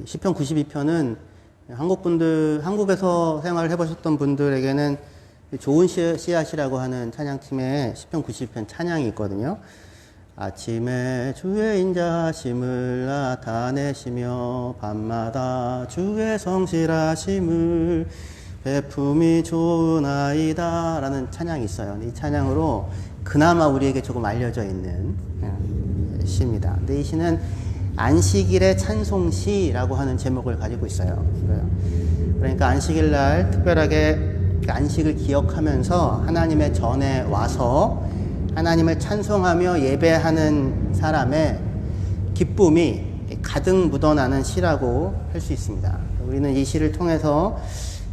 시편 92편은 한국에서 생활을 해보셨던 분들에게는 좋은 씨앗이라고 하는 찬양팀의 시편 92편 찬양이 있거든요. 아침에 주의 인자하심을 나타내시며 밤마다 주의 성실하심을 베품이 좋으나이다 라는 찬양이 있어요. 이 찬양으로 그나마 우리에게 조금 알려져 있는 시입니다. 근데 이 시는 안식일의 찬송시라고 하는 제목을 가지고 있어요. 그러니까 안식일 날 특별하게 안식을 기억하면서 하나님의 전에 와서 하나님을 찬송하며 예배하는 사람의 기쁨이 가득 묻어나는 시라고 할 수 있습니다. 우리는 이 시를 통해서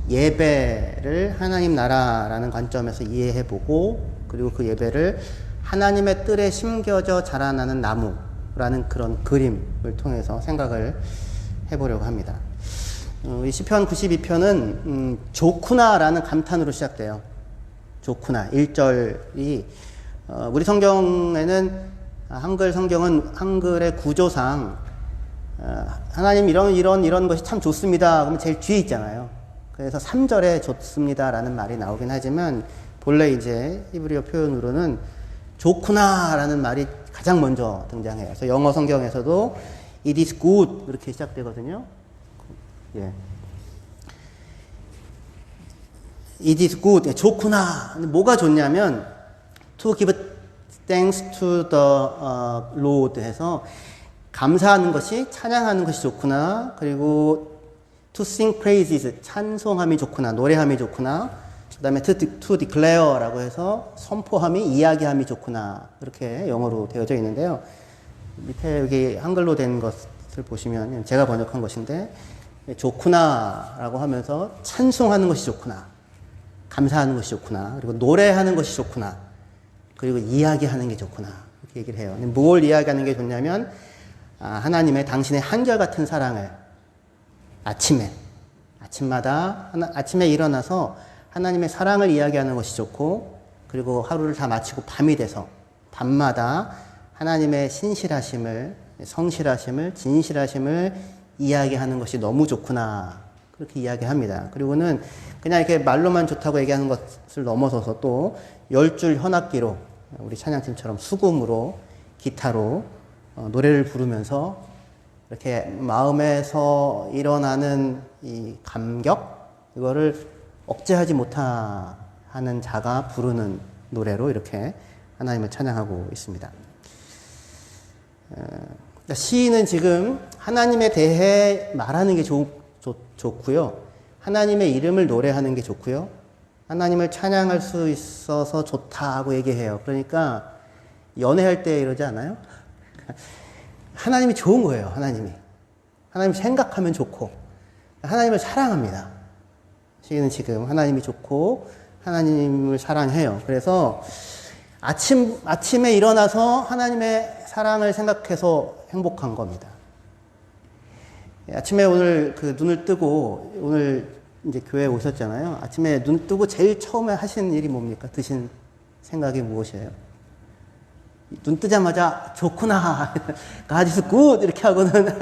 예배를 하나님 나라라는 관점에서 이해해보고, 그리고 그 예배를 하나님의 뜰에 심겨져 자라나는 나무라는 그런 그림을 통해서 생각을 해보려고 합니다. 이 시편 92편은 좋구나라는 감탄으로 시작돼요. 좋구나. 1절이 우리 성경에는 한글 성경은 한글의 구조상 하나님 이런 것이 참 좋습니다. 그러면 제일 뒤에 있잖아요. 그래서 3절에 좋습니다라는 말이 나오긴 하지만 본래 이제 히브리어 표현으로는 좋구나라는 말이 가장 먼저 등장해요. 그래서 영어 성경에서도 it is good 이렇게 시작되거든요. 예. it is good. 좋구나. 뭐가 좋냐면 to give thanks to the Lord 해서 감사하는 것이, 찬양하는 것이 좋구나. 그리고 to sing praises, 찬송함이 좋구나, 노래함이 좋구나. 그 다음에 to declare라고 해서 선포함이, 이야기함이 좋구나. 이렇게 영어로 되어져 있는데요. 밑에 여기 한글로 된 것을 보시면 제가 번역한 것인데, 좋구나라고 하면서 찬송하는 것이 좋구나, 감사하는 것이 좋구나, 그리고 노래하는 것이 좋구나, 그리고 이야기하는 게 좋구나, 이렇게 얘기를 해요. 뭘 이야기하는 게 좋냐면 하나님의 당신의 한결같은 사랑을 아침마다 아침에 일어나서 하나님의 사랑을 이야기하는 것이 좋고, 그리고 하루를 다 마치고 밤이 돼서 밤마다 하나님의 신실하심을, 성실하심을, 진실하심을 이야기하는 것이 너무 좋구나, 그렇게 이야기합니다. 그리고는 그냥 이렇게 말로만 좋다고 얘기하는 것을 넘어서서 또 10줄 현악기로, 우리 찬양팀처럼 수금으로, 기타로 노래를 부르면서 이렇게 마음에서 일어나는 이 감격, 이거를 억제하지 못하는 자가 부르는 노래로 이렇게 하나님을 찬양하고 있습니다. 시인은 지금 하나님에 대해 말하는 게 좋고요. 하나님의 이름을 노래하는 게 좋고요. 하나님을 찬양할 수 있어서 좋다고 얘기해요. 그러니까 연애할 때 이러지 않아요? 하나님이 좋은 거예요. 하나님 생각하면 좋고, 하나님을 사랑합니다. 시인은 지금 하나님이 좋고 하나님을 사랑해요. 그래서 아침에 일어나서 하나님의 사랑을 생각해서 행복한 겁니다. 아침에 오늘 눈을 뜨고, 오늘 이제 교회에 오셨잖아요. 아침에 눈 뜨고 제일 처음에 하신 일이 뭡니까? 드신 생각이 무엇이에요? 눈 뜨자마자 좋구나, God is good 이렇게 하고는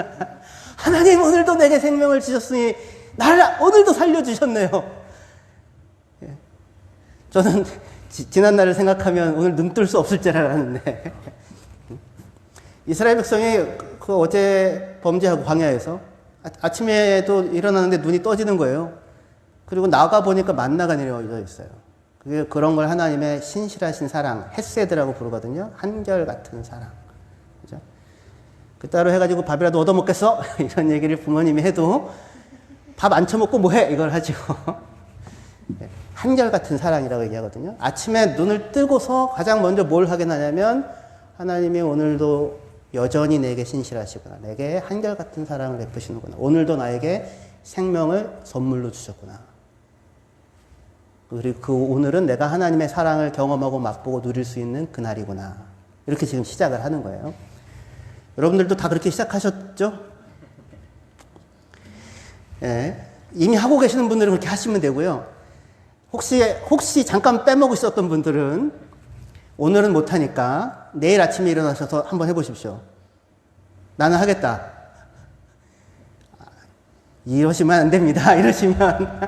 하나님 오늘도 내게 생명을 주셨으니 나를 오늘도 살려주셨네요. 저는 지난 날을 생각하면 오늘 눈 뜰 수 없을 줄 알았는데 이스라엘 백성이 어제 범죄하고 광야에서 아침에도 일어나는데 눈이 떠지는 거예요. 그리고 나가 보니까 만나가 내려져 있어요. 그런 걸 하나님의 신실하신 사랑, 헤세드라고 부르거든요. 한결같은 사랑. 그죠? 그따로 해가지고 밥이라도 얻어먹겠어? 이런 얘기를 부모님이 해도 밥 안 처먹고 뭐해? 이걸 하죠. 한결같은 사랑이라고 얘기하거든요. 아침에 눈을 뜨고서 가장 먼저 뭘 하게 하냐면 하나님이 오늘도 여전히 내게 신실하시구나, 내게 한결같은 사랑을 베푸시는구나, 오늘도 나에게 생명을 선물로 주셨구나, 그리고 그 오늘은 내가 하나님의 사랑을 경험하고 맛보고 누릴 수 있는 그날이구나, 이렇게 지금 시작을 하는 거예요. 여러분들도 다 그렇게 시작하셨죠? 예, 이미 하고 계시는 분들은 그렇게 하시면 되고요. 혹시 잠깐 빼먹으셨던 분들은 오늘은 못하니까 내일 아침에 일어나셔서 한번 해보십시오. 나는 하겠다. 이러시면 안 됩니다. 이러시면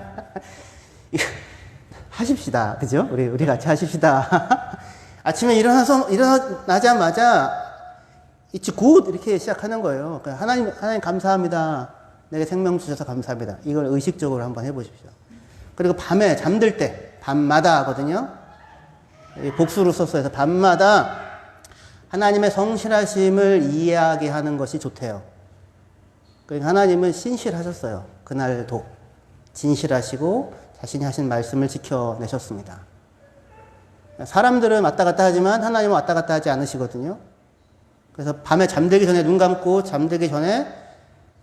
하십시다. 그죠? 우리 같이 하십시다. 아침에 일어나자마자 It's good 이렇게 시작하는 거예요. 그러니까 하나님 감사합니다. 내게 생명 주셔서 감사합니다. 이걸 의식적으로 한번 해보십시오. 그리고 밤에 잠들 때 밤마다 하거든요. 복수로 썼어요. 밤마다 하나님의 성실하심을 이야기하는 것이 좋대요. 그러니까 하나님은 신실하셨어요. 그날도 진실하시고 자신이 하신 말씀을 지켜내셨습니다. 사람들은 왔다 갔다 하지만 하나님은 왔다 갔다 하지 않으시거든요. 그래서 밤에 잠들기 전에 눈 감고 잠들기 전에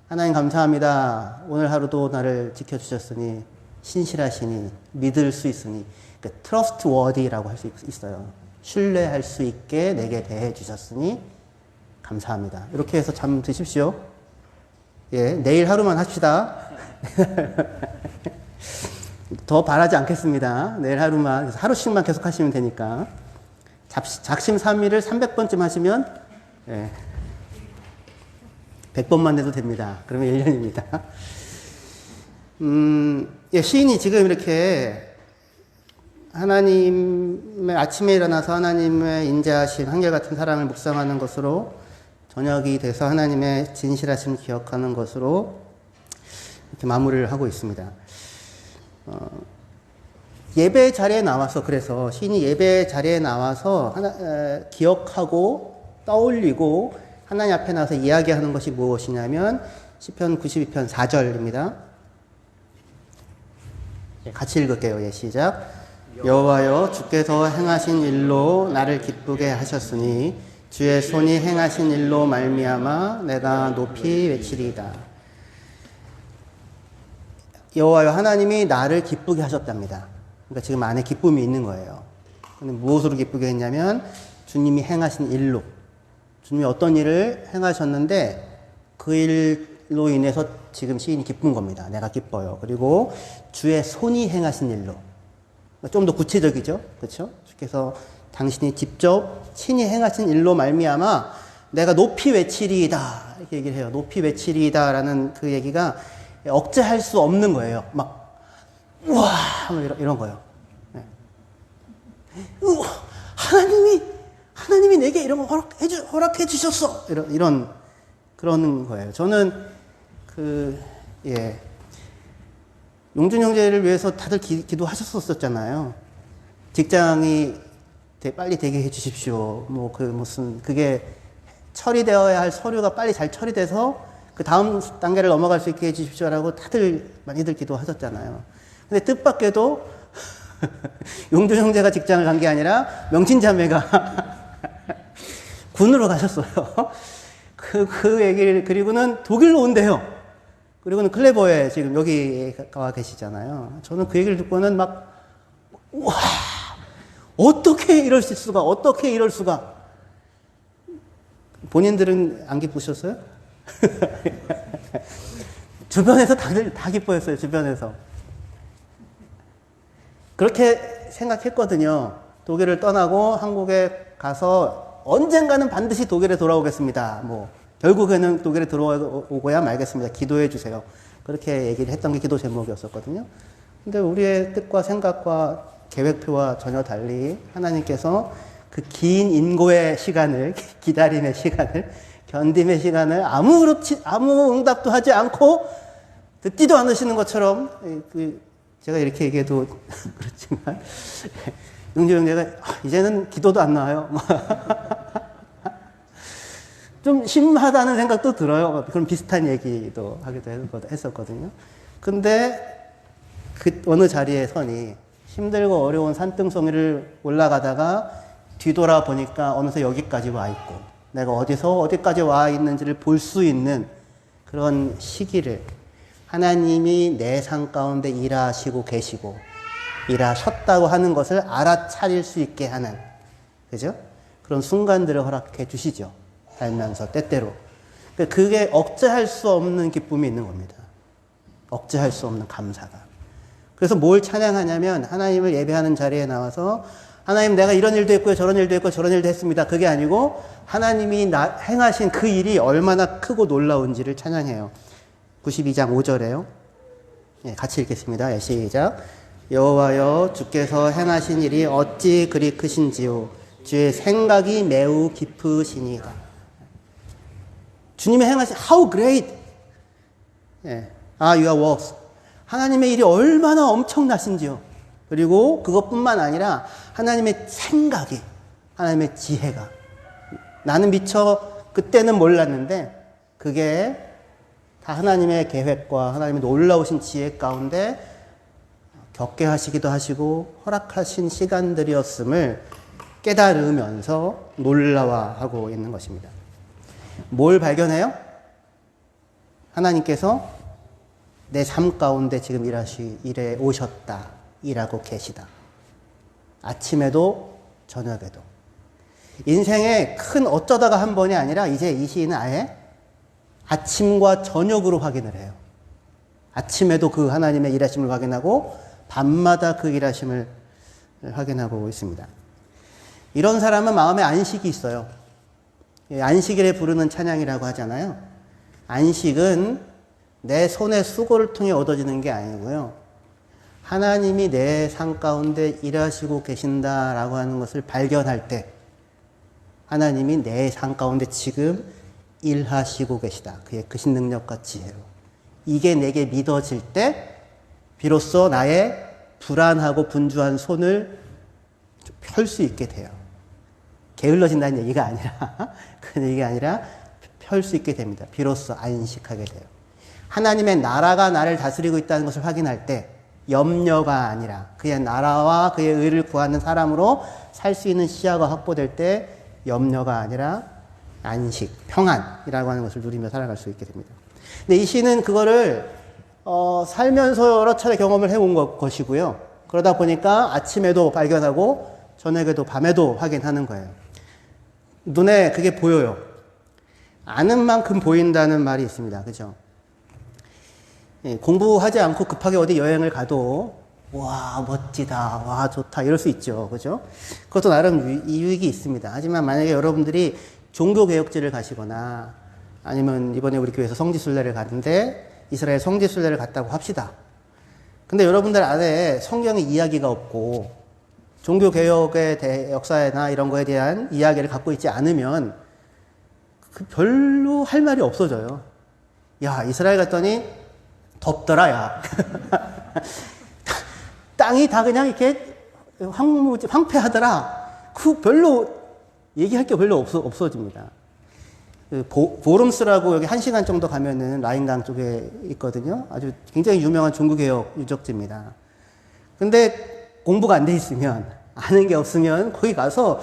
하나님 감사합니다. 오늘 하루도 나를 지켜주셨으니 신실하시니 믿을 수 있으니 그러니까 trustworthy라고 할 수 있어요. 신뢰할 수 있게 내게 대해 주셨으니 감사합니다. 이렇게 해서 잠 드십시오. 예, 내일 하루만 합시다. 더 바라지 않겠습니다. 내일 하루만 하루씩만 계속 하시면 되니까 작심삼일을 300번쯤 하시면 예, 100번만 해도 됩니다. 그러면 1년입니다. 예, 시인이 지금 이렇게 하나님의 아침에 일어나서 하나님의 인자하심, 한결같은 사랑을 묵상하는 것으로 저녁이 돼서 하나님의 진실하심을 기억하는 것으로 이렇게 마무리를 하고 있습니다. 예배 자리에 나와서 그래서 시인이 예배 자리에 나와서 기억하고 떠올리고 하나님 앞에 나와서 이야기하는 것이 무엇이냐면 시편 92편 4절입니다. 같이 읽을게요. 예, 시작. 여호와여 주께서 행하신 일로 나를 기쁘게 하셨으니 주의 손이 행하신 일로 말미암아 내가 높이 외치리이다. 여호와여 하나님이 나를 기쁘게 하셨답니다. 그러니까 지금 안에 기쁨이 있는 거예요. 근데 무엇으로 기쁘게 했냐면 주님이 행하신 일로. 주님이 어떤 일을 행하셨는데 그 일로 인해서 지금 시인이 기쁜 겁니다. 내가 기뻐요. 그리고 주의 손이 행하신 일로. 좀 더 구체적이죠. 그렇죠? 주께서 당신이 직접 친히 행하신 일로 말미암아 내가 높이 외치리이다. 이렇게 얘기를 해요. 높이 외치리이다라는 그 얘기가 억제할 수 없는 거예요. 막 우와 이런 거예요. 네. 우와, 하나님이 내게 이런 거 허락해 주셨어. 이런 그런 거예요. 저는 용준 형제를 위해서 다들 기도하셨었잖아요. 직장이 빨리 되게 해 주십시오. 그게 처리되어야 할 서류가 빨리 잘 처리돼서 그 다음 단계를 넘어갈 수 있게 해 주십시오라고 다들 많이들 기도하셨잖아요. 근데 뜻밖에도 용준 형제가 직장을 간 게 아니라 명친자매가 군으로 가셨어요. 그 얘기를, 그리고는 독일로 온대요. 그리고는 클레버에 지금 여기 가 계시잖아요. 저는 그 얘기를 듣고는 우와, 어떻게 이럴 수가. 본인들은 안 기쁘셨어요? 주변에서 다들 다 기뻐했어요, 주변에서. 그렇게 생각했거든요. 독일을 떠나고 한국에 가서 언젠가는 반드시 독일에 돌아오겠습니다. 결국에는 독일에 들어오고야 말겠습니다. 기도해 주세요. 그렇게 얘기를 했던 게 기도 제목이었었거든요. 근데 우리의 뜻과 생각과 계획표와 전혀 달리 하나님께서 그 긴 인고의 시간을, 기다림의 시간을, 견딤의 시간을 아무 응답도 하지 않고 듣지도 않으시는 것처럼, 제가 이렇게 얘기해도 그렇지만, 용주 형제가 이제는 기도도 안 나와요. 좀 심하다는 생각도 들어요. 그런 비슷한 얘기도 하기도 했었거든요. 근데 그 어느 자리에 서니 힘들고 어려운 산등성이를 올라가다가 뒤돌아 보니까 어느새 여기까지 와 있고 내가 어디서 어디까지 와 있는지를 볼 수 있는 그런 시기를 하나님이 내 삶 가운데 일하시고 계시고 일하셨다고 하는 것을 알아차릴 수 있게 하는, 그죠? 그런 순간들을 허락해 주시죠. 살면서 때때로. 그게 억제할 수 없는 기쁨이 있는 겁니다. 억제할 수 없는 감사가. 그래서 뭘 찬양하냐면 하나님을 예배하는 자리에 나와서 하나님 내가 이런 일도 했고요, 저런 일도 했고 저런 일도 했습니다. 그게 아니고 하나님이 행하신 그 일이 얼마나 크고 놀라운지를 찬양해요. 92장 5절에요. 예, 같이 읽겠습니다. 예, 시작. 여호와여 주께서 행하신 일이 어찌 그리 크신지요. 주의 생각이 매우 깊으시니가. 주님의 행하신 how great are your works. 하나님의 일이 얼마나 엄청나신지요. 그리고 그것뿐만 아니라 하나님의 생각이, 하나님의 지혜가. 나는 미처 그때는 몰랐는데 그게 다 하나님의 계획과 하나님의 놀라우신 지혜 가운데 겪게 하시기도 하시고 허락하신 시간들이었음을 깨달으면서 놀라워하고 있는 것입니다. 뭘 발견해요? 하나님께서 내 삶 가운데 지금 일해 오셨다. 일하고 계시다. 아침에도 저녁에도. 인생의 큰 어쩌다가 한 번이 아니라 이제 이 시인은 아예 아침과 저녁으로 확인을 해요. 아침에도 그 하나님의 일하심을 확인하고 밤마다 그 일하심을 확인하고 있습니다. 이런 사람은 마음에 안식이 있어요. 안식일에 부르는 찬양이라고 하잖아요. 안식은 내 손의 수고를 통해 얻어지는 게 아니고요. 하나님이 내 삶 가운데 일하시고 계신다라고 하는 것을 발견할 때 하나님이 내 삶 가운데 지금 일하시고 계시다. 그의 크신 능력과 지혜로. 이게 내게 믿어질 때 비로소 나의 불안하고 분주한 손을 펼 수 있게 돼요. 게을러진다는 얘기가 아니라 그런 얘기가 아니라 펼 수 있게 됩니다. 비로소 안식하게 돼요. 하나님의 나라가 나를 다스리고 있다는 것을 확인할 때 염려가 아니라 그의 나라와 그의 의를 구하는 사람으로 살 수 있는 시야가 확보될 때 염려가 아니라 안식, 평안이라고 하는 것을 누리며 살아갈 수 있게 됩니다. 근데 이 시는 그거를 살면서 여러 차례 경험을 해온 것이고요. 그러다 보니까 아침에도 발견하고 저녁에도 밤에도 확인하는 거예요. 눈에 그게 보여요. 아는 만큼 보인다는 말이 있습니다. 그죠? 예, 공부하지 않고 급하게 어디 여행을 가도 와 멋지다, 와 좋다 이럴 수 있죠. 그죠? 그것도 나름 유익이 있습니다. 하지만 만약에 여러분들이 종교개혁지를 가시거나 아니면 이번에 우리 교회에서 성지순례를 가는데 이스라엘 성지순례를 갔다고 합시다. 근데 여러분들 안에 성경의 이야기가 없고 종교개혁의 역사나 이런 거에 대한 이야기를 갖고 있지 않으면 별로 할 말이 없어져요. 야, 이스라엘 갔더니 덥더라, 야. 땅이 다 그냥 이렇게 황폐하더라. 그 별로 얘기할 게 별로 없어집니다. 보름스라고 여기 1시간 정도 가면은 라인강 쪽에 있거든요. 아주 굉장히 유명한 종교개혁 유적지입니다. 근데 공부가 안 돼 있으면, 아는 게 없으면 거기 가서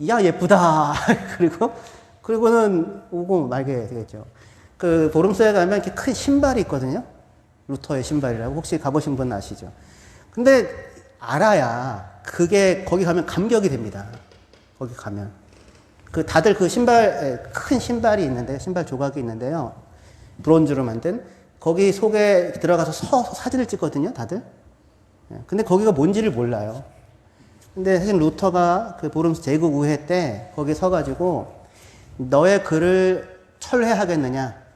야 예쁘다 그리고는 오고 말게 되겠죠. 그 보름스에 가면 이렇게 큰 신발이 있거든요. 루터의 신발이라고 혹시 가보신 분 아시죠? 근데 알아야 그게 거기 가면 감격이 됩니다. 거기 가면 다들 그 신발, 큰 신발이 있는데 신발 조각이 있는데요. 브론즈로 만든 거기 속에 들어가서 서서 사진을 찍거든요. 다들. 근데 거기가 뭔지를 몰라요. 근데 사실 루터가 그 보름스 제국의회 때 거기 서가지고 너의 글을 철회하겠느냐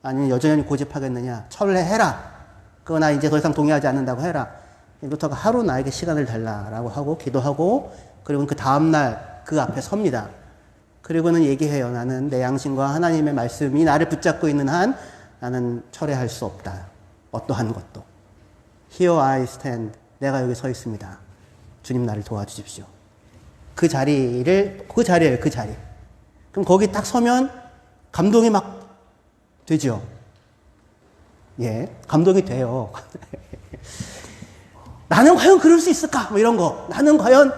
아니면 여전히 고집하겠느냐. 철회해라. 그거 나 이제 더 이상 동의하지 않는다고 해라. 루터가 하루 나에게 시간을 달라라고 하고 기도하고 그리고 그 다음날 그 앞에 섭니다. 그리고는 얘기해요. 나는 내 양심과 하나님의 말씀이 나를 붙잡고 있는 한 나는 철회할 수 없다. 어떠한 것도. Here I stand. 내가 여기 서 있습니다. 주님 나를 도와주십시오. 그 자리예요. 그 자리. 그럼 거기 딱 서면 감동이 막 되죠. 예, 감동이 돼요. 나는 과연 그럴 수 있을까? 뭐 이런 거. 나는 과연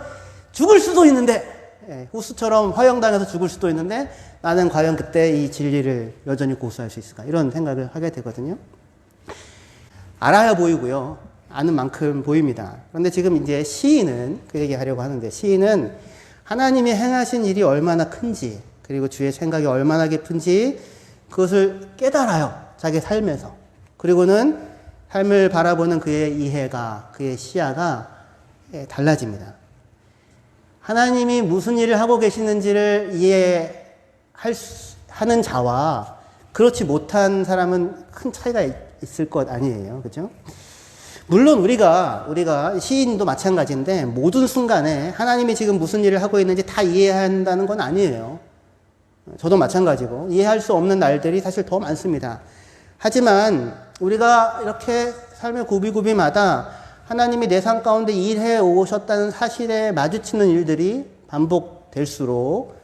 죽을 수도 있는데, 예, 후스처럼 화형당해서 죽을 수도 있는데, 나는 과연 그때 이 진리를 여전히 고수할 수 있을까? 이런 생각을 하게 되거든요. 알아야 보이고요. 아는 만큼 보입니다. 그런데 지금 이제 시인은 그 얘기 하려고 하는데, 시인은 하나님이 행하신 일이 얼마나 큰지, 그리고 주의 생각이 얼마나 깊은지, 그것을 깨달아요. 자기 삶에서. 그리고는 삶을 바라보는 그의 이해가, 그의 시야가 달라집니다. 하나님이 무슨 일을 하고 계시는지를 하는 자와 그렇지 못한 사람은 큰 차이가 있을 것 아니에요. 그죠? 물론 우리가 시인도 마찬가지인데 모든 순간에 하나님이 지금 무슨 일을 하고 있는지 다 이해한다는 건 아니에요. 저도 마찬가지고 이해할 수 없는 날들이 사실 더 많습니다. 하지만 우리가 이렇게 삶의 구비구비마다 하나님이 내 삶 가운데 일해 오셨다는 사실에 마주치는 일들이 반복될수록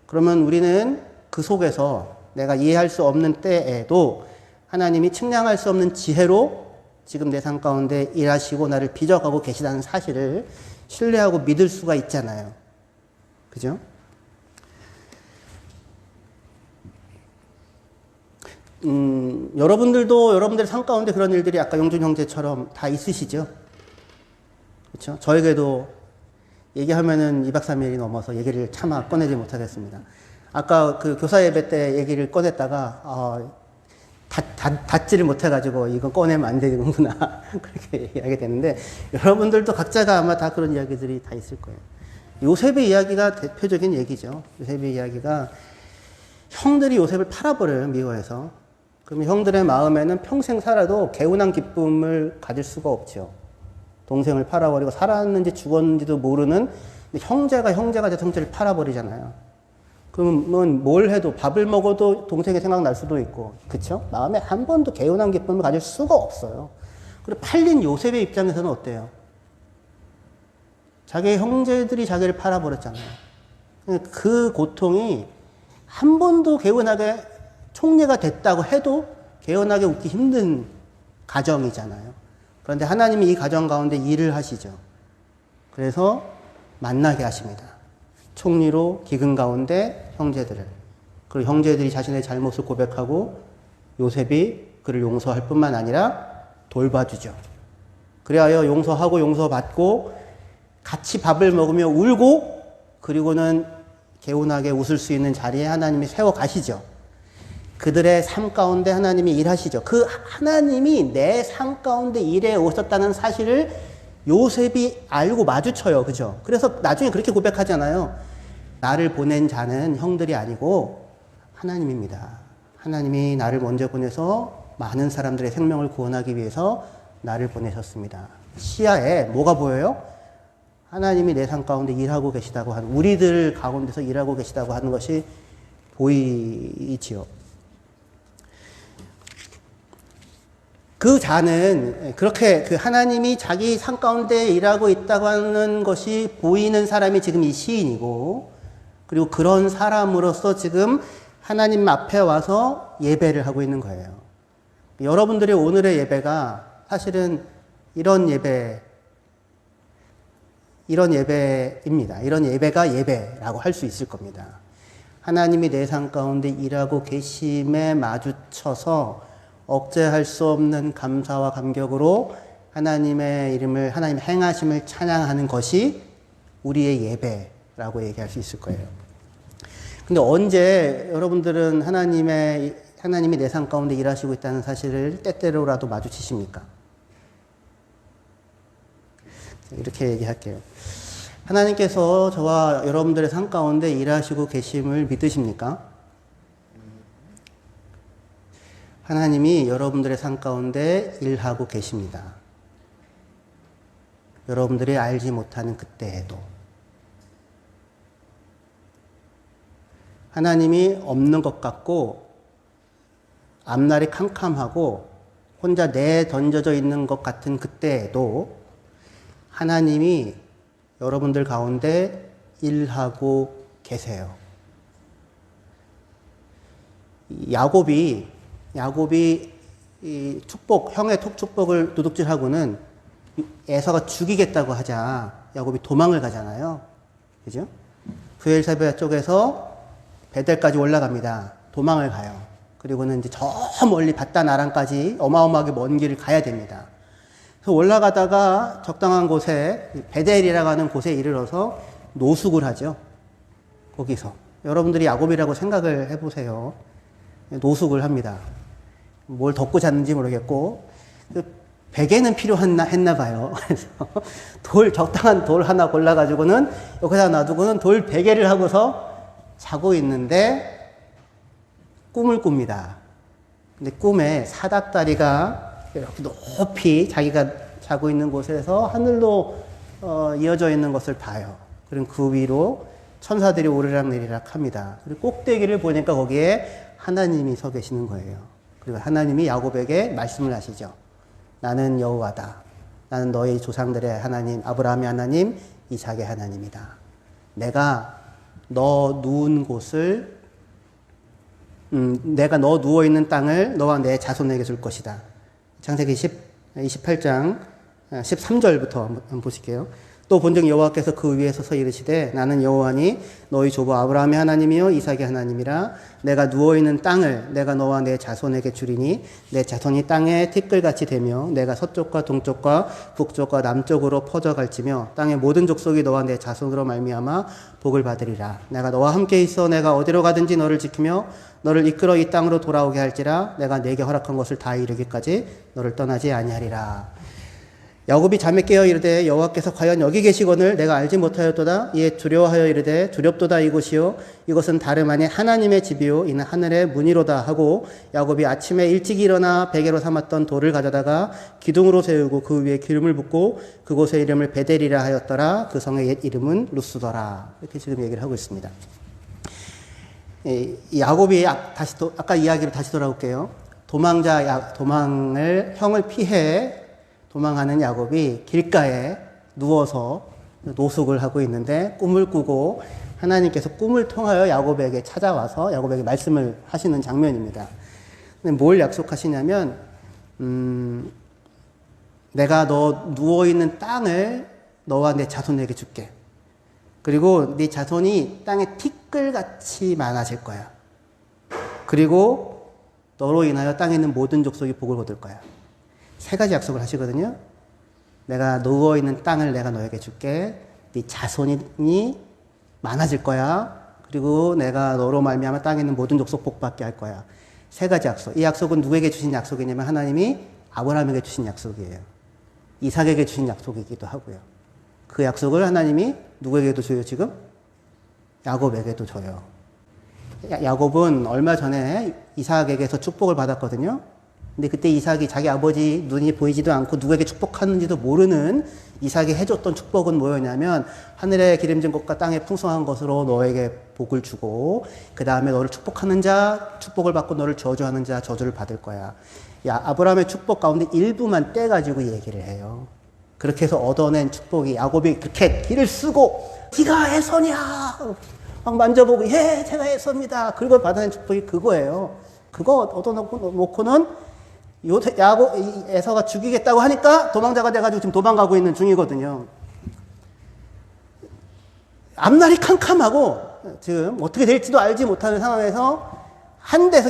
그러면 우리는 그 속에서 내가 이해할 수 없는 때에도 하나님이 측량할 수 없는 지혜로 지금 내 삶 가운데 일하시고 나를 빚어가고 계시다는 사실을 신뢰하고 믿을 수가 있잖아요. 그죠? 여러분들도 여러분들의 삶 가운데 그런 일들이 아까 용준 형제처럼 다 있으시죠? 그렇죠? 저에게도 얘기하면은 2박 3일이 넘어서 얘기를 차마 꺼내지 못하겠습니다. 아까 그 교사 예배 때 얘기를 꺼냈다가 닫지를 못해가지고 이건 꺼내면 안 되는구나 그렇게 얘기하게 되는데 여러분들도 각자가 아마 다 그런 이야기들이 다 있을 거예요. 요셉의 이야기가 대표적인 얘기죠. 요셉의 이야기가 형들이 요셉을 팔아버려요. 미워해서. 그러면 형들의 마음에는 평생 살아도 개운한 기쁨을 가질 수가 없죠. 동생을 팔아버리고 살았는지 죽었는지도 모르는 형제가 돼서 형제를 팔아버리잖아요. 그러면 뭘 해도 밥을 먹어도 동생이 생각날 수도 있고, 그쵸? 마음에 한 번도 개운한 기쁨을 가질 수가 없어요. 그리고 팔린 요셉의 입장에서는 어때요? 자기의 형제들이 자기를 팔아버렸잖아요. 그 고통이 한 번도 개운하게 총리가 됐다고 해도 개운하게 웃기 힘든 가정이잖아요. 그런데 하나님이 이 가정 가운데 일을 하시죠. 그래서 만나게 하십니다. 총리로 기근 가운데 형제들을. 그리고 형제들이 자신의 잘못을 고백하고 요셉이 그를 용서할 뿐만 아니라 돌봐주죠. 그리하여 용서하고 용서받고 같이 밥을 먹으며 울고 그리고는 개운하게 웃을 수 있는 자리에 하나님이 세워 가시죠. 그들의 삶 가운데 하나님이 일하시죠. 그 하나님이 내 삶 가운데 일해 오셨다는 사실을 요셉이 알고 마주쳐요. 그죠? 그래서 나중에 그렇게 고백하잖아요. 나를 보낸 자는 형들이 아니고 하나님입니다. 하나님이 나를 먼저 보내서 많은 사람들의 생명을 구원하기 위해서 나를 보내셨습니다. 시야에 뭐가 보여요? 하나님이 내 삶 가운데 일하고 계시다고 하는, 우리들 가운데서 일하고 계시다고 하는 것이 보이지요. 그 자는 그렇게 그 하나님이 자기 삶 가운데 일하고 있다고 하는 것이 보이는 사람이 지금 이 시인이고, 그리고 그런 사람으로서 지금 하나님 앞에 와서 예배를 하고 있는 거예요. 여러분들의 오늘의 예배가 사실은 이런 예배입니다. 이런 예배가 예배라고 할 수 있을 겁니다. 하나님이 내 삶 가운데 일하고 계심에 마주쳐서 억제할 수 없는 감사와 감격으로 하나님의 이름을, 하나님의 행하심을 찬양하는 것이 우리의 예배라고 얘기할 수 있을 거예요. 근데 언제 여러분들은 하나님이 내 삶 가운데 일하시고 있다는 사실을 때때로라도 마주치십니까? 이렇게 얘기할게요. 하나님께서 저와 여러분들의 삶 가운데 일하시고 계심을 믿으십니까? 하나님이 여러분들의 삶 가운데 일하고 계십니다. 여러분들이 알지 못하는 그때에도. 하나님이 없는 것 같고 앞날이 캄캄하고 혼자 내던져져 있는 것 같은 그때에도 하나님이 여러분들 가운데 일하고 계세요. 야곱이 이 형의 축복을 도둑질하고는 에서가 죽이겠다고 하자 야곱이 도망을 가잖아요. 그죠? 브엘세바 쪽에서 베델까지 올라갑니다. 도망을 가요. 그리고는 이제 저 멀리 바단 아람까지 어마어마하게 먼 길을 가야 됩니다. 그래서 올라가다가 적당한 곳에 베델이라고 하는 곳에 이르러서 노숙을 하죠. 거기서 여러분들이 야곱이라고 생각을 해보세요. 노숙을 합니다. 뭘 덮고 잤는지 모르겠고 베개는 필요했나 봐요. 그래서 적당한 돌 하나 골라가지고는 여기다 놔두고는 돌 베개를 하고서 자고 있는데 꿈을 꿉니다. 근데 꿈에 사닥다리가 이렇게 높이 자기가 자고 있는 곳에서 하늘로 이어져 있는 것을 봐요. 그럼 그 위로 천사들이 오르락내리락 합니다. 그리고 꼭대기를 보니까 거기에 하나님이 서 계시는 거예요. 그리고 하나님이 야곱에게 말씀을 하시죠. 나는 여호와다. 나는 너희 조상들의 하나님, 아브라함의 하나님, 이삭의 하나님이다. 내가 너 누운 곳을, 내가 너 누워있는 땅을 너와 내 자손에게 줄 것이다. 창세기 28장 13절부터 한번 보실게요. 또 본즉 여호와께서 그 위에 서서 이르시되 나는 여호와니 너희 조부 아브라함의 하나님이요 이삭의 하나님이라. 내가 누워있는 땅을 내가 너와 내 자손에게 주리니 내 자손이 땅에 티끌같이 되며 내가 서쪽과 동쪽과 북쪽과 남쪽으로 퍼져갈지며 땅의 모든 족속이 너와 내 자손으로 말미암아 복을 받으리라. 내가 너와 함께 있어 내가 어디로 가든지 너를 지키며 너를 이끌어 이 땅으로 돌아오게 할지라. 내가 내게 허락한 것을 다 이루기까지 너를 떠나지 아니하리라. 야곱이 잠에 깨어 이르되 여호와께서 과연 여기 계시거늘 내가 알지 못하였도다. 이에 두려워하여 이르되 두렵도다 이곳이요 이것은 다름 아닌 하나님의 집이요 이는 하늘의 문이로다 하고 야곱이 아침에 일찍 일어나 베개로 삼았던 돌을 가져다가 기둥으로 세우고 그 위에 기름을 붓고 그곳의 이름을 베델이라 하였더라. 그 성의 옛 이름은 루스더라. 이렇게 지금 얘기를 하고 있습니다. 이 야곱이 아까 이야기로 다시 돌아올게요. 도망을 형을 피해 도망하는 야곱이 길가에 누워서 노숙을 하고 있는데 꿈을 꾸고 하나님께서 꿈을 통하여 야곱에게 찾아와서 야곱에게 말씀을 하시는 장면입니다. 근데 뭘 약속하시냐면 내가 너 누워있는 땅을 너와 내 자손에게 줄게. 그리고 네 자손이 땅에 티끌같이 많아질 거야. 그리고 너로 인하여 땅에 있는 모든 족속이 복을 거둘 거야. 세 가지 약속을 하시거든요. 내가 누워있는 땅을 내가 너에게 줄게. 네 자손이 많아질 거야. 그리고 내가 너로 말미암아 땅에 있는 모든 족속 복받게 할 거야. 세 가지 약속. 이 약속은 누구에게 주신 약속이냐면 하나님이 아브라함에게 주신 약속이에요. 이삭에게 주신 약속이기도 하고요. 그 약속을 하나님이 누구에게도 줘요 지금? 야곱에게도 줘요. 야곱은 얼마 전에 이삭에게서 축복을 받았거든요. 근데 그때 이삭이 자기 아버지 눈이 보이지도 않고 누구에게 축복하는지도 모르는 이삭이 해줬던 축복은 뭐였냐면 하늘에 기름진 것과 땅에 풍성한 것으로 너에게 복을 주고 그 다음에 너를 축복하는 자 축복을 받고 너를 저주하는 자 저주를 받을 거야. 아브라함의 축복 가운데 일부만 떼가지고 얘기를 해요. 그렇게 해서 얻어낸 축복이 야곱이 그렇게 길을 쓰고 네가 에서냐 막 만져보고 예 제가 에서입니다. 그리고 받아낸 축복이 그거예요. 그거 얻어놓고는 에서가 죽이겠다고 하니까 도망자가 돼가지고 지금 도망가고 있는 중이거든요. 앞날이 캄캄하고 지금 어떻게 될지도 알지 못하는 상황에서 한 데서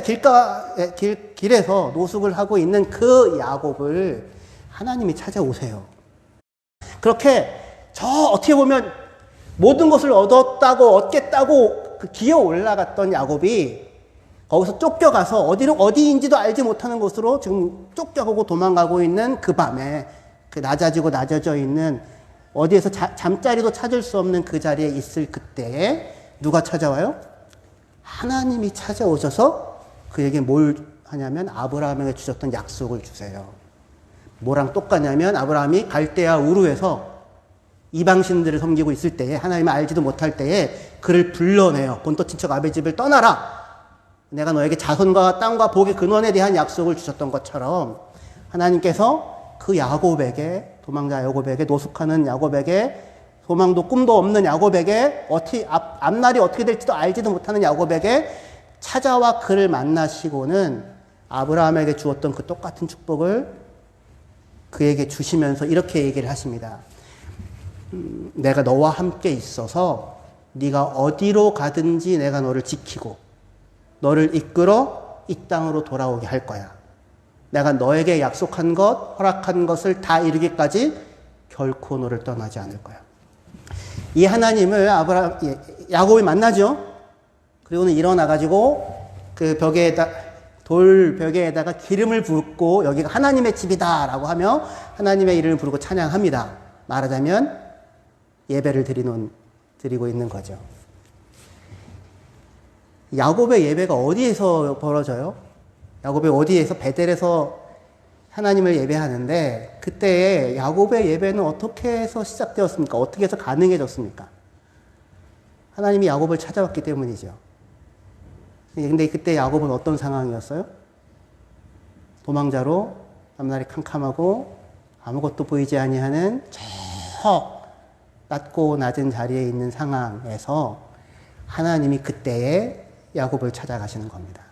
길에서 노숙을 하고 있는 그 야곱을 하나님이 찾아오세요. 그렇게 어떻게 보면 모든 것을 얻겠다고 기어 올라갔던 야곱이 거기서 쫓겨가서 어디인지도 알지 못하는 곳으로 지금 쫓겨가고 도망가고 있는 그 밤에 그 낮아져 있는 어디에서 잠자리도 찾을 수 없는 그 자리에 있을 그때에 누가 찾아와요? 하나님이 찾아오셔서 그에게 뭘 하냐면 아브라함에게 주셨던 약속을 주세요. 뭐랑 똑같냐면 아브라함이 갈대아 우르에서 이방신들을 섬기고 있을 때에 하나님을 알지도 못할 때에 그를 불러내요. 본토 친척 아베 집을 떠나라. 내가 너에게 자손과 땅과 복의 근원에 대한 약속을 주셨던 것처럼 하나님께서 그 야곱에게 도망자 야곱에게 노숙하는 야곱에게 소망도 꿈도 없는 야곱에게 앞날이 어떻게 될지도 알지도 못하는 야곱에게 찾아와 그를 만나시고는 아브라함에게 주었던 그 똑같은 축복을 그에게 주시면서 이렇게 얘기를 하십니다. 내가 너와 함께 있어서 네가 어디로 가든지 내가 너를 지키고 너를 이끌어 이 땅으로 돌아오게 할 거야. 내가 너에게 약속한 것, 허락한 것을 다 이루기까지 결코 너를 떠나지 않을 거야. 이 하나님을 야곱이 만나죠. 그리고는 일어나가지고 그 돌벽에다가 기름을 붓고 여기가 하나님의 집이다라고 하며 하나님의 이름을 부르고 찬양합니다. 말하자면 예배를 드리고 있는 거죠. 야곱의 예배가 어디에서 벌어져요? 야곱이 어디에서 베델에서 하나님을 예배하는데 그때의 야곱의 예배는 어떻게 해서 시작되었습니까? 어떻게 해서 가능해졌습니까? 하나님이 야곱을 찾아왔기 때문이죠. 근데 그때 야곱은 어떤 상황이었어요? 도망자로 앞날이 캄캄하고 아무것도 보이지 아니하는 저 낮고 낮은 자리에 있는 상황에서 하나님이 그때에 야곱을 찾아가시는 겁니다.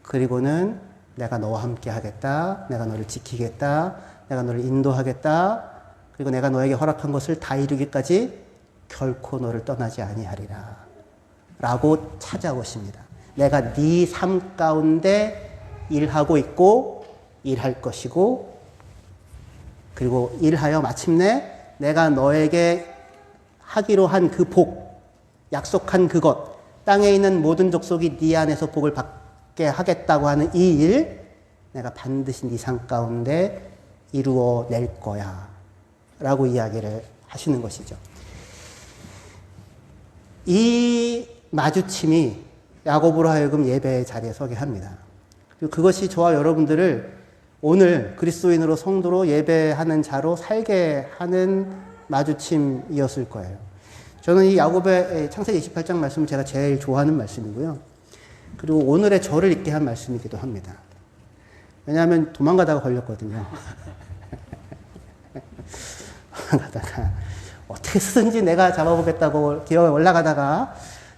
그리고는 내가 너와 함께 하겠다. 내가 너를 지키겠다. 내가 너를 인도하겠다. 그리고 내가 너에게 허락한 것을 다 이루기까지 결코 너를 떠나지 아니하리라. 라고 찾아오십니다. 내가 네 삶 가운데 일하고 있고 일할 것이고 그리고 일하여 마침내 내가 너에게 하기로 한 그 복, 약속한 그것, 땅에 있는 모든 족속이 네 안에서 복을 받게 하겠다고 하는 이 일, 내가 반드시 네 삶 가운데 이루어낼 거야. 라고 이야기를 하시는 것이죠. 이 마주침이 야곱으로 하여금 예배의 자리에 서게 합니다. 그리고 그것이 저와 여러분들을 오늘 그리스도인으로 성도로 예배하는 자로 살게 하는 마주침이었을 거예요. 저는 이 야곱의 창세기 28장 말씀을 제가 제일 좋아하는 말씀이고요. 그리고 오늘의 저를 있게 한 말씀이기도 합니다. 왜냐하면 도망가다가 걸렸거든요. 도망가다가 어떻게 쓰든지 내가 잡아보겠다고 기어에 올라가다가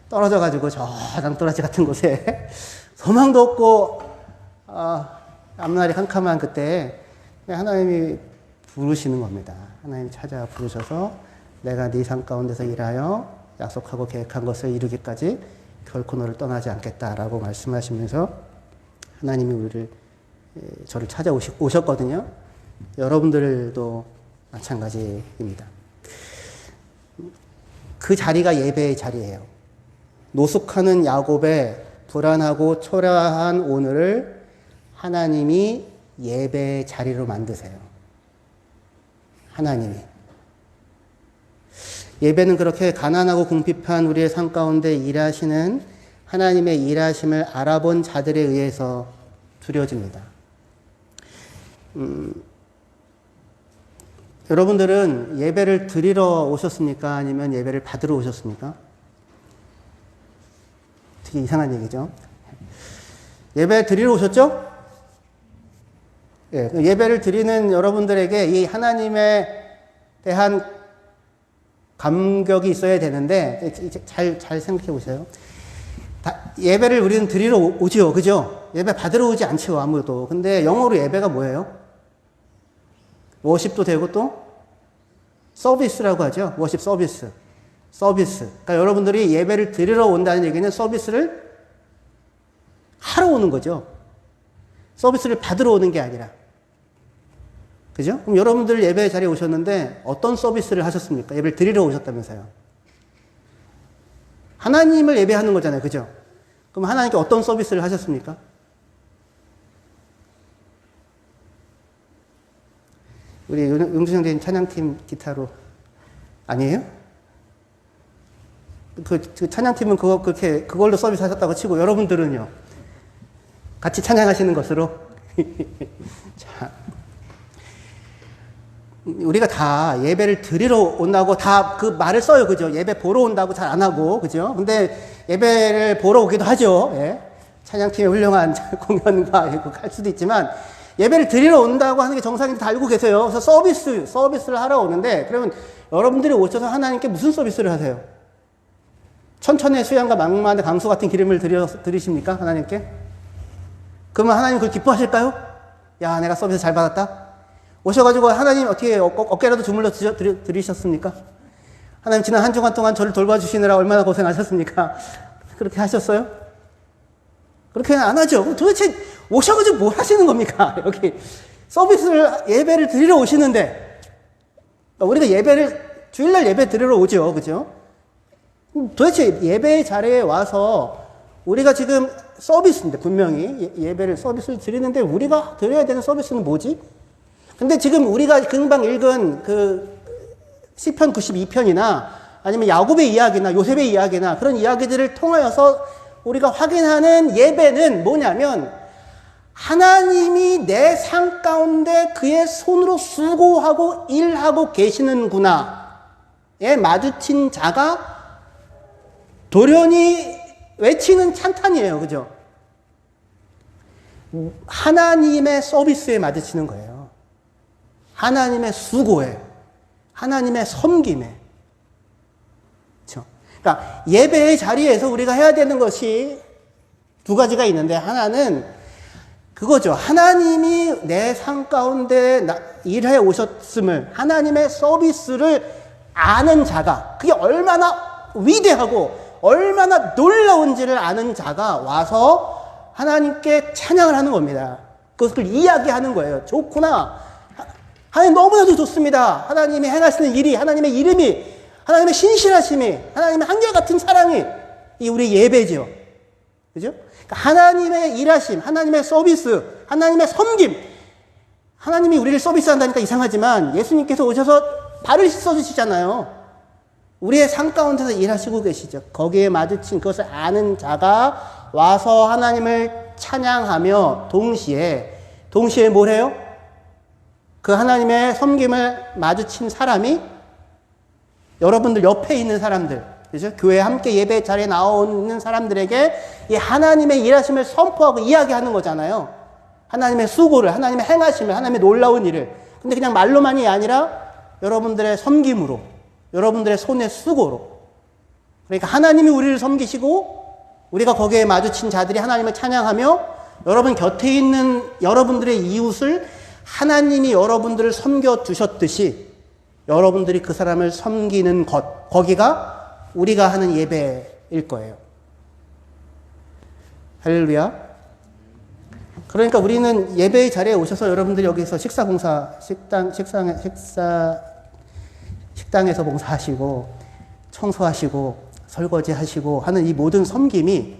떨어져가지고 저 장도라지 같은 곳에 소망도 없고 앞날이 캄캄한 그때 하나님이 부르시는 겁니다. 하나님이 찾아 부르셔서 내가 네 삶 가운데서 일하여 약속하고 계획한 것을 이루기까지 결코 너를 떠나지 않겠다라고 말씀하시면서 하나님이 저를 찾아오셨거든요. 여러분들도 마찬가지입니다. 그 자리가 예배의 자리예요. 노숙하는 야곱의 불안하고 초라한 오늘을 하나님이 예배의 자리로 만드세요. 하나님이. 예배는 그렇게 가난하고 궁핍한 우리의 삶 가운데 일하시는 하나님의 일하심을 알아본 자들에 의해서 드려집니다. 여러분들은 예배를 드리러 오셨습니까? 아니면 예배를 받으러 오셨습니까? 되게 이상한 얘기죠. 예배 드리러 오셨죠? 예, 예배를 드리는 여러분들에게 이 하나님에 대한 감격이 있어야 되는데 잘 생각해 보세요. 예배를 우리는 드리러 오죠, 그죠? 예배 받으러 오지 않죠, 아무도. 근데 영어로 예배가 뭐예요? 워십도 되고 또 서비스라고 하죠. 워십 서비스. 그러니까 여러분들이 예배를 드리러 온다는 얘기는 서비스를 하러 오는 거죠. 서비스를 받으러 오는 게 아니라. 그죠? 그럼 여러분들 예배 자리에 오셨는데 어떤 서비스를 하셨습니까? 예배를 드리러 오셨다면서요. 하나님을 예배하는 거잖아요. 그죠? 그럼 하나님께 어떤 서비스를 하셨습니까? 우리 용준 형제님 찬양팀 기타로 아니에요? 그 찬양팀은 그걸로 서비스 하셨다고 치고 여러분들은요? 같이 찬양하시는 것으로? 자. 우리가 다 예배를 드리러 온다고 다 그 말을 써요. 그죠? 예배 보러 온다고 잘 안 하고. 그죠? 근데 예배를 보러 오기도 하죠. 예. 찬양팀의 훌륭한 공연과 할 수도 있지만 예배를 드리러 온다고 하는 게 정상인데 다 알고 계세요. 그래서 서비스를 하러 오는데 그러면 여러분들이 오셔서 하나님께 무슨 서비스를 하세요? 천천의 수양과 망망의 강수 같은 기름을 드리십니까? 하나님께? 그러면 하나님 그걸 기뻐하실까요? 야, 내가 서비스 잘 받았다? 오셔가지고 하나님 어떻게 어깨라도 주물러 드리셨습니까? 하나님 지난 한 주간 동안 저를 돌봐주시느라 얼마나 고생하셨습니까? 그렇게 하셨어요? 그렇게 안 하죠. 도대체 오셔가지고 뭘 하시는 겁니까? 여기 예배를 드리러 오시는데 우리가 주일날 예배 드리러 오죠. 그죠? 도대체 예배 자리에 와서 우리가 지금 서비스인데 분명히 예배를 서비스를 드리는데 우리가 드려야 되는 서비스는 뭐지? 근데 지금 우리가 금방 읽은 그 시편 92편이나 아니면 야곱의 이야기나 요셉의 이야기나 그런 이야기들을 통하여서 우리가 확인하는 예배는 뭐냐면 하나님이 내 삶 가운데 그의 손으로 수고하고 일하고 계시는구나에 마주친 자가 돌연히 외치는 찬탄이에요. 그죠? 하나님의 서비스에 마주치는 거예요. 하나님의 수고에, 하나님의 섬김에. 그렇죠? 그러니까 예배의 자리에서 우리가 해야 되는 것이 두 가지가 있는데, 하나는 그거죠. 하나님이 내 삶 가운데 일해 오셨음을, 하나님의 서비스를 아는 자가, 그게 얼마나 위대하고 얼마나 놀라운지를 아는 자가 와서 하나님께 찬양을 하는 겁니다. 그것을 이야기하는 거예요. 좋구나. 하나님 너무나도 좋습니다. 하나님이 행하시는 일이, 하나님의 이름이, 하나님의 신실하심이, 하나님의 한결같은 사랑이 이 우리 예배죠. 그죠? 그러니까 하나님의 일하심, 하나님의 서비스, 하나님의 섬김. 하나님이 우리를 서비스한다니까 이상하지만 예수님께서 오셔서 발을 씻어주시잖아요. 우리의 삶 가운데서 일하시고 계시죠. 거기에 마주친 그것을 아는 자가 와서 하나님을 찬양하며 동시에 뭘 해요? 그 하나님의 섬김을 마주친 사람이 여러분들 옆에 있는 사람들, 그죠? 교회 함께 예배 자리에 나오는 사람들에게 이 하나님의 일하심을 선포하고 이야기하는 거잖아요. 하나님의 수고를, 하나님의 행하심을, 하나님의 놀라운 일을. 근데 그냥 말로만이 아니라 여러분들의 섬김으로, 여러분들의 손의 수고로. 그러니까 하나님이 우리를 섬기시고 우리가 거기에 마주친 자들이 하나님을 찬양하며 여러분 곁에 있는 여러분들의 이웃을 하나님이 여러분들을 섬겨주셨듯이 여러분들이 그 사람을 섬기는 것, 거기가 우리가 하는 예배일 거예요. 할렐루야. 그러니까 우리는 예배의 자리에 오셔서 여러분들이 여기서 식당에서 봉사하시고 청소하시고 설거지하시고 하는 이 모든 섬김이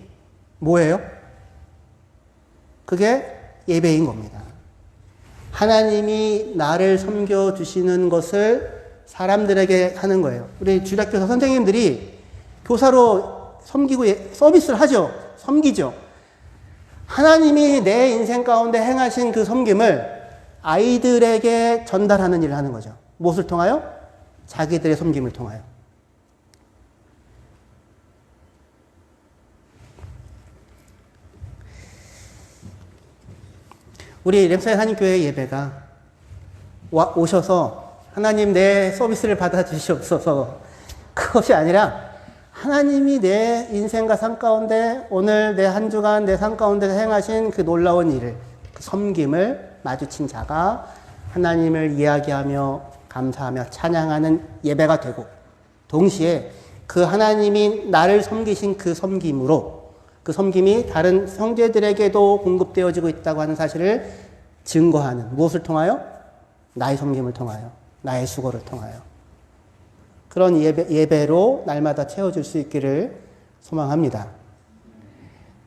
뭐예요? 그게 예배인 겁니다. 하나님이 나를 섬겨주시는 것을 사람들에게 하는 거예요. 우리 주일학교 선생님들이 교사로 섬기고 서비스를 하죠. 섬기죠. 하나님이 내 인생 가운데 행하신 그 섬김을 아이들에게 전달하는 일을 하는 거죠. 무엇을 통하여? 자기들의 섬김을 통하여. 우리 램사이 한인교회 예배가 오셔서 하나님 내 서비스를 받아주시옵소서, 그것이 아니라 하나님이 내 인생과 삶 가운데 오늘 내 한 주간 내 삶 가운데 행하신 그 놀라운 일을, 그 섬김을 마주친 자가 하나님을 이야기하며 감사하며 찬양하는 예배가 되고, 동시에 그 하나님이 나를 섬기신 그 섬김으로 그 섬김이 다른 형제들에게도 공급되어지고 있다고 하는 사실을 증거하는, 무엇을 통하여? 나의 섬김을 통하여, 나의 수고를 통하여. 그런 예배로 날마다 채워줄 수 있기를 소망합니다.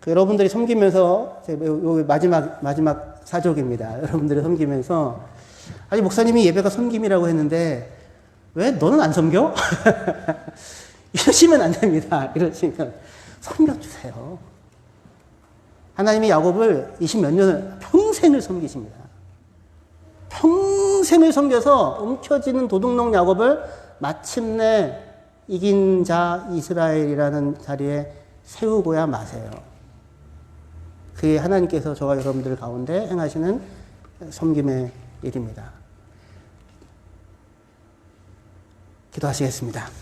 여러분들이 섬기면서, 마지막 사족입니다. 여러분들이 섬기면서, 아니, 목사님이 예배가 섬김이라고 했는데, 왜 너는 안 섬겨? 이러시면 안 됩니다. 이러시면. 섬겨주세요. 하나님이 야곱을 20몇 년을, 평생을 섬기십니다. 평생을 섬겨서 움켜쥐는 도둑놈 야곱을 마침내 이긴 자 이스라엘이라는 자리에 세우고야 마세요. 그게 하나님께서 저와 여러분들 가운데 행하시는 섬김의 일입니다. 기도하시겠습니다.